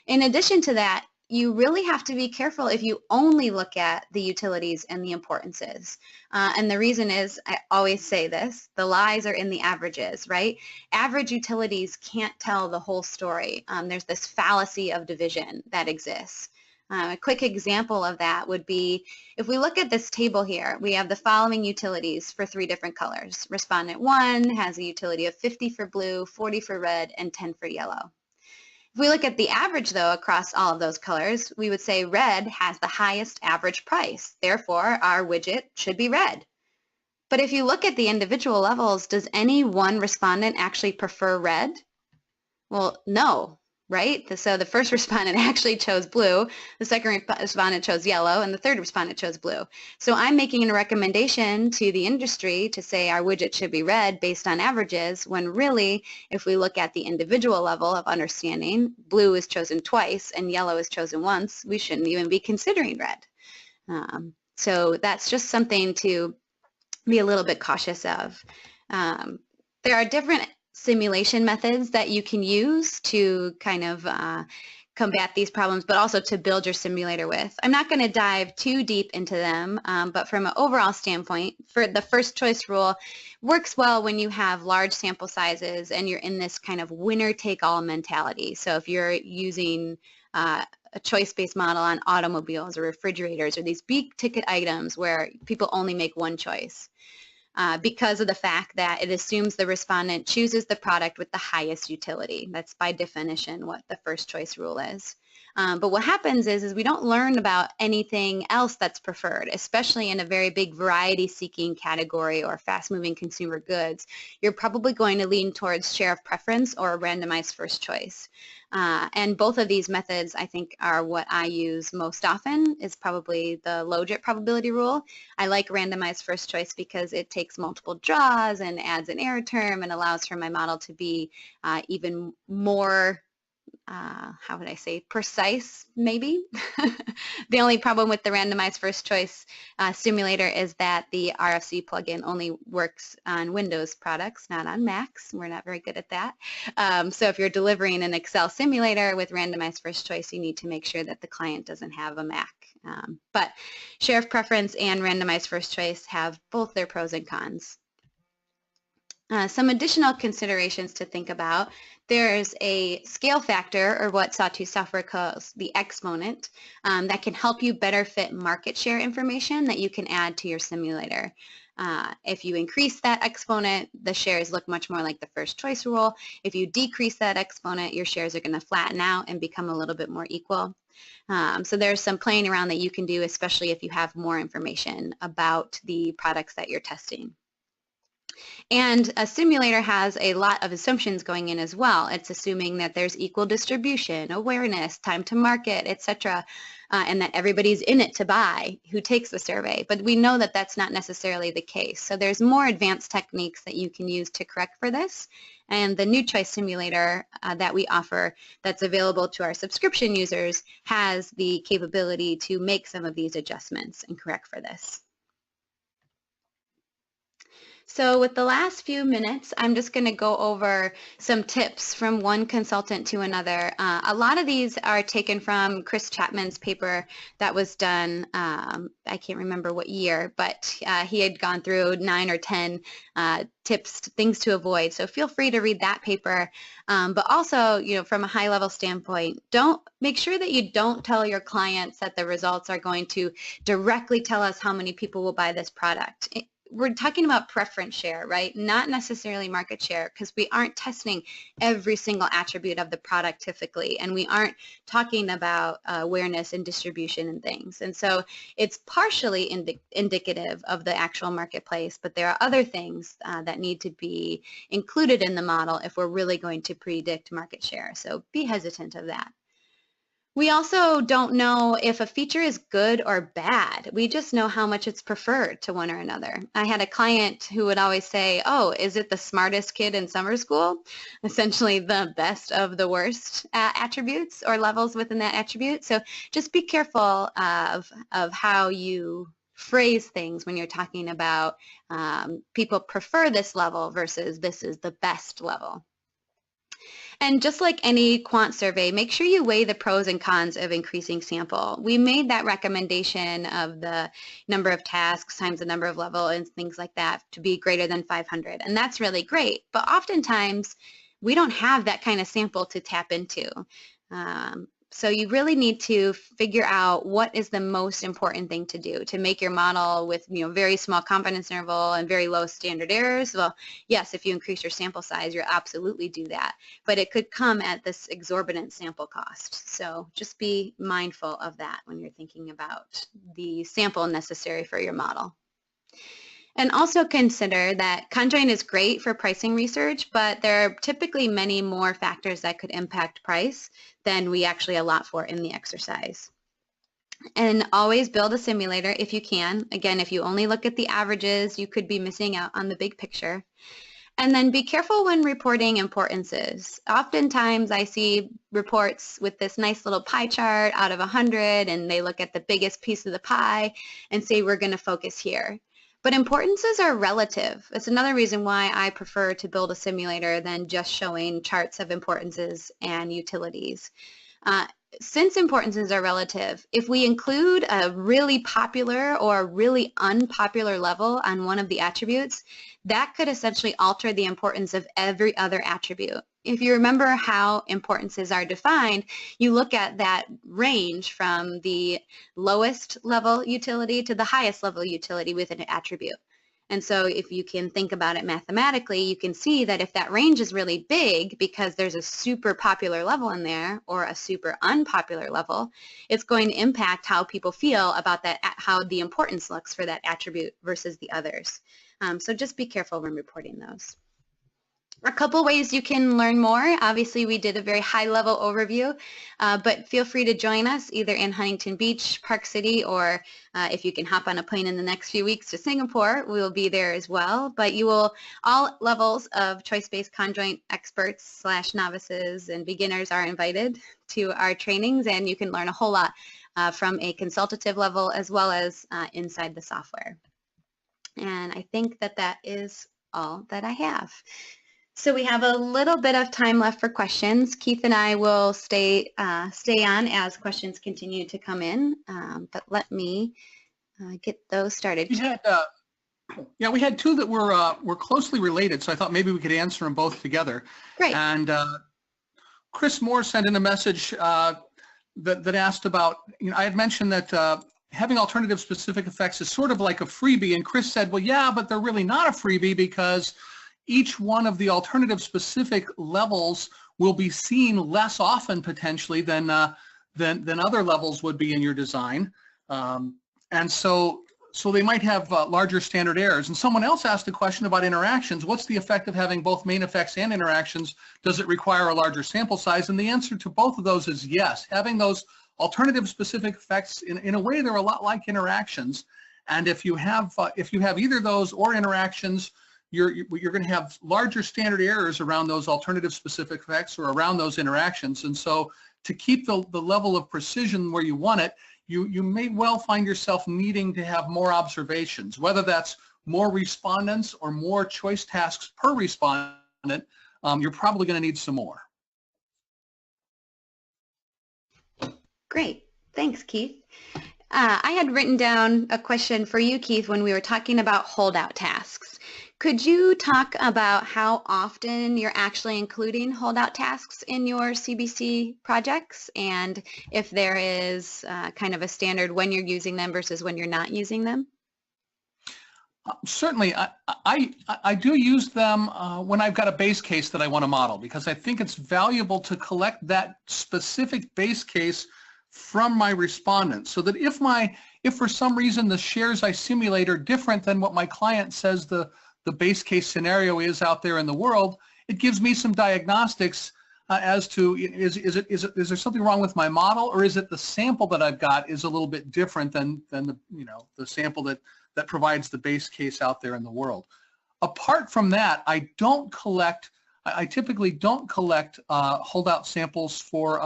S3: In addition to that, you really have to be careful if you only look at the utilities and the importances. And the reason is, I always say this, the lies are in the averages, right? Average utilities can't tell the whole story. There's this fallacy of division that exists. A quick example of that would be, if we look at this table here, we have the following utilities for 3 different colors. Respondent 1 has a utility of 50 for blue, 40 for red, and 10 for yellow. If we look at the average, though, across all of those colors, we would say red has the highest average price. Therefore, our widget should be red. But if you look at the individual levels, does any one respondent actually prefer red? Well, no. Right? So the first respondent actually chose blue, the second respondent chose yellow, and the third respondent chose blue. So I'm making a recommendation to the industry to say our widget should be red based on averages, when really, if we look at the individual level of understanding, blue is chosen twice and yellow is chosen once, we shouldn't even be considering red. So that's just something to be a little bit cautious of. There are different simulation methods that you can use to kind of combat these problems, but also to build your simulator with. I'm not going to dive too deep into them, but from an overall standpoint, for the first choice rule works well when you have large sample sizes and you're in this kind of winner-take-all mentality. So if you're using a choice-based model on automobiles or refrigerators or these big ticket items where people only make one choice. Because of the fact that it assumes the respondent chooses the product with the highest utility. That's by definition what the first choice rule is. But what happens is we don't learn about anything else that's preferred, especially in a very big variety-seeking category or fast-moving consumer goods. You're probably going to lean towards share of preference or randomized first choice. And both of these methods, I think, are what I use most often, is probably the low-JIT probability rule. I like randomized first choice because it takes multiple draws and adds an error term and allows for my model to be even more how would I say, precise, maybe. The only problem with the randomized first choice simulator is that the RFC plugin only works on Windows products, not on Macs. We're not very good at that. So if you're delivering an Excel simulator with randomized first choice, you need to make sure that the client doesn't have a Mac. But share of preference and randomized first choice have both their pros and cons. Some additional considerations to think about. There's a scale factor, or what Sawtooth software calls the exponent, that can help you better fit market share information that you can add to your simulator. If you increase that exponent, the shares look much more like the first choice rule. If you decrease that exponent, your shares are going to flatten out and become a little bit more equal. So there's some playing around that you can do, especially if you have more information about the products that you're testing. And a simulator has a lot of assumptions going in as well. It's assuming that there's equal distribution, awareness, time to market, etc., and that everybody's in it to buy who takes the survey. But we know that that's not necessarily the case. So there's more advanced techniques that you can use to correct for this. And the new choice simulator that we offer that's available to our subscription users has the capability to make some of these adjustments and correct for this. So with the last few minutes, I'm just going to go over some tips from one consultant to another. A lot of these are taken from Chris Chapman's paper that was done, I can't remember what year, but he had gone through 9 or 10 tips, things to avoid. So feel free to read that paper. But also, you know, from a high-level standpoint, make sure that you don't tell your clients that the results are going to directly tell us how many people will buy this product. We're talking about preference share, right? Not necessarily market share, because we aren't testing every single attribute of the product typically, and we aren't talking about awareness and distribution and things. And so it's partially indicative of the actual marketplace, but there are other things that need to be included in the model if we're really going to predict market share. So be hesitant of that. We also don't know if a feature is good or bad. We just know how much it's preferred to one or another. I had a client who would always say, oh, is it the smartest kid in summer school? Essentially the best of the worst attributes or levels within that attribute. So just be careful of how you phrase things when you're talking about people prefer this level versus this is the best level. And just like any quant survey, make sure you weigh the pros and cons of increasing sample. We made that recommendation of the number of tasks times the number of level and things like that to be greater than 500. And that's really great. But oftentimes, we don't have that kind of sample to tap into. So you really need to figure out what is the most important thing to do to make your model with very small confidence interval and very low standard errors. Well, yes, if you increase your sample size, you'll absolutely do that. But it could come at this exorbitant sample cost. So just be mindful of that when you're thinking about the sample necessary for your model. And also consider that Conjoint is great for pricing research, but there are typically many more factors that could impact price than we actually allot for in the exercise. And always build a simulator if you can. Again, if you only look at the averages, you could be missing out on the big picture. And then be careful when reporting importances. Oftentimes I see reports with this nice little pie chart out of 100, and they look at the biggest piece of the pie and say, we're going to focus here. But importances are relative. It's another reason why I prefer to build a simulator than just showing charts of importances and utilities. Since importances are relative, if we include a really popular or really unpopular level on one of the attributes, that could essentially alter the importance of every other attribute. If you remember how importances are defined, you look at that range from the lowest level utility to the highest level utility within an attribute. And so if you can think about it mathematically, you can see that if that range is really big because there's a super popular level in there or a super unpopular level, it's going to impact how people feel about that, how the importance looks for that attribute versus the others. So just be careful when reporting those. A couple ways you can learn more. Obviously, we did a very high-level overview, but feel free to join us either in Huntington Beach, Park City, or if you can hop on a plane in the next few weeks to Singapore, we will be there as well. But you will, all levels of choice-based conjoint experts / novices and beginners are invited to our trainings, and you can learn a whole lot from a consultative level as well as inside the software. And I think that that is all that I have. So we have a little bit of time left for questions. Keith and I will stay on as questions continue to come in, but let me get those started.
S2: We had two that were closely related, so I thought maybe we could answer them both together.
S3: Great.
S2: And Chris Moore sent in a message that asked about, I had mentioned that having alternative specific effects is sort of like a freebie, and Chris said, well, yeah, but they're really not a freebie because each one of the alternative specific levels will be seen less often potentially than other levels would be in your design, and so they might have larger standard errors. And someone else asked a question about interactions. What's the effect of having both main effects and interactions? Does it require a larger sample size? And the answer to both of those is yes. Having those alternative specific effects, in a way, they're a lot like interactions. And if you have either those or interactions, you're going to have larger standard errors around those alternative specific effects or around those interactions. And so to keep the level of precision where you want it, you may well find yourself needing to have more observations, whether that's more respondents or more choice tasks per respondent. You're probably going to need some more.
S3: Great. Thanks, Keith. I had written down a question for you, Keith, when we were talking about holdout tasks. Could you talk about how often you're actually including holdout tasks in your CBC projects, and if there is kind of a standard when you're using them versus when you're not using them?
S2: Certainly, I do use them when I've got a base case that I want to model, because I think it's valuable to collect that specific base case from my respondents, so that if for some reason the shares I simulate are different than what my client says the base case scenario is out there in the world, it gives me some diagnostics as to is there something wrong with my model, or is it the sample that I've got is a little bit different than the sample that provides the base case out there in the world. Apart from that, I typically don't collect holdout samples for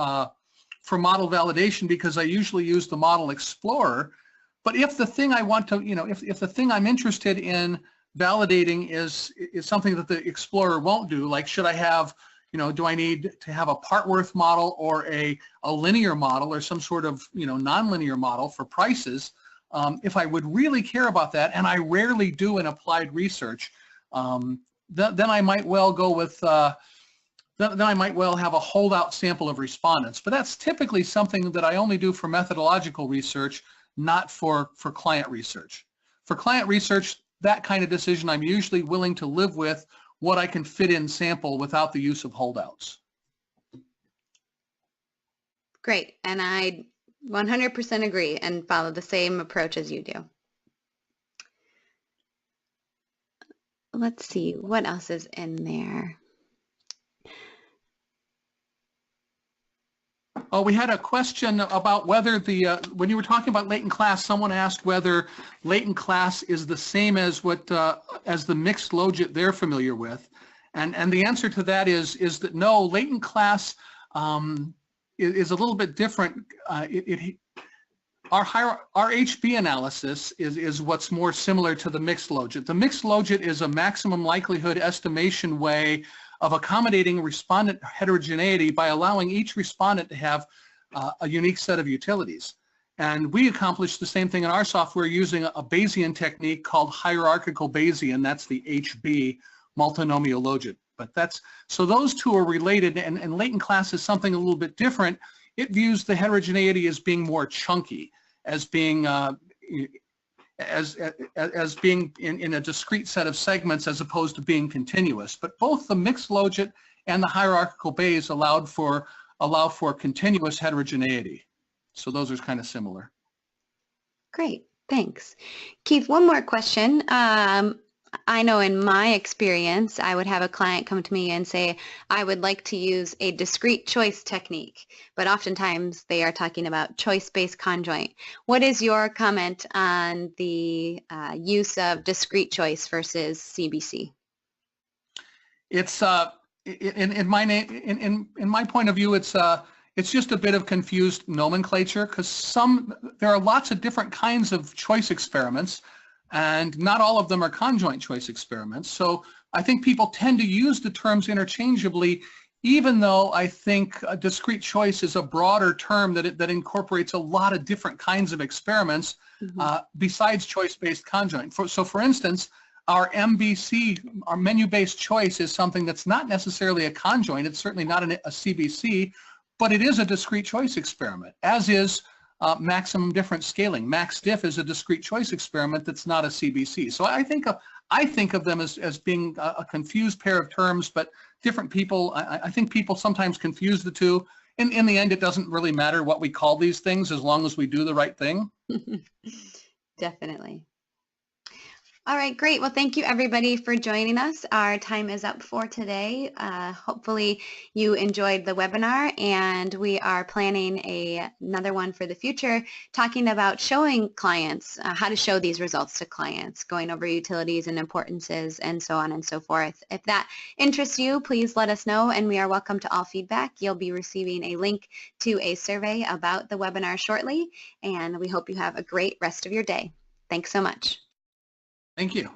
S2: model validation, because I usually use the Model Explorer. But if the thing I want to, if the thing I'm interested in validating is something that the Explorer won't do, like should I have, do I need to have a part worth model or a linear model or some sort of, nonlinear model for prices? If I would really care about that, and I rarely do in applied research, then I might well go with, then I might well have a holdout sample of respondents. But that's typically something that I only do for methodological research, not for client research. For client research, that kind of decision, I'm usually willing to live with what I can fit in sample without the use of holdouts.
S3: Great, and I 100% agree and follow the same approach as you do. Let's see, what else is in there?
S2: Oh, we had a question about whether when you were talking about latent class, someone asked whether latent class is the same as as the mixed logit they're familiar with, and the answer to that is that no, latent class is a little bit different. Our HB analysis is what's more similar to the mixed logit. The mixed logit is a maximum likelihood estimation way of accommodating respondent heterogeneity by allowing each respondent to have a unique set of utilities. And we accomplish the same thing in our software using a Bayesian technique called hierarchical Bayesian. That's the HB multinomial logit. But so those two are related, and latent class is something a little bit different. It views the heterogeneity as being more chunky, as being as being in a discrete set of segments as opposed to being continuous. But both the mixed logit and the hierarchical Bayes allow for continuous heterogeneity. So those are kind of similar.
S3: Great, thanks. Keith, one more question. I know in my experience, I would have a client come to me and say, I would like to use a discrete choice technique, but oftentimes they are talking about choice-based conjoint. What is your comment on the use of discrete choice versus CBC?
S2: It's in my point of view, it's just a bit of confused nomenclature, because there are lots of different kinds of choice experiments, and not all of them are conjoint choice experiments. So I think people tend to use the terms interchangeably, even though I think a discrete choice is a broader term that incorporates a lot of different kinds of experiments besides choice-based conjoint. So for instance, our MBC, our menu-based choice, is something that's not necessarily a conjoint. It's certainly not a CBC, but it is a discrete choice experiment, as is maximum difference scaling. MaxDiff is a discrete choice experiment that's not a CBC. So I think of them as being a confused pair of terms, but different people, I think people sometimes confuse the two. In the end, it doesn't really matter what we call these things as long as we do the right thing.
S3: Definitely. All right, great. Well, thank you everybody for joining us. Our time is up for today. Hopefully you enjoyed the webinar, and we are planning another one for the future, talking about showing clients how to show these results to clients, going over utilities and importances and so on and so forth. If that interests you, please let us know, and we are welcome to all feedback. You'll be receiving a link to a survey about the webinar shortly, and we hope you have a great rest of your day. Thanks so much.
S2: Thank you.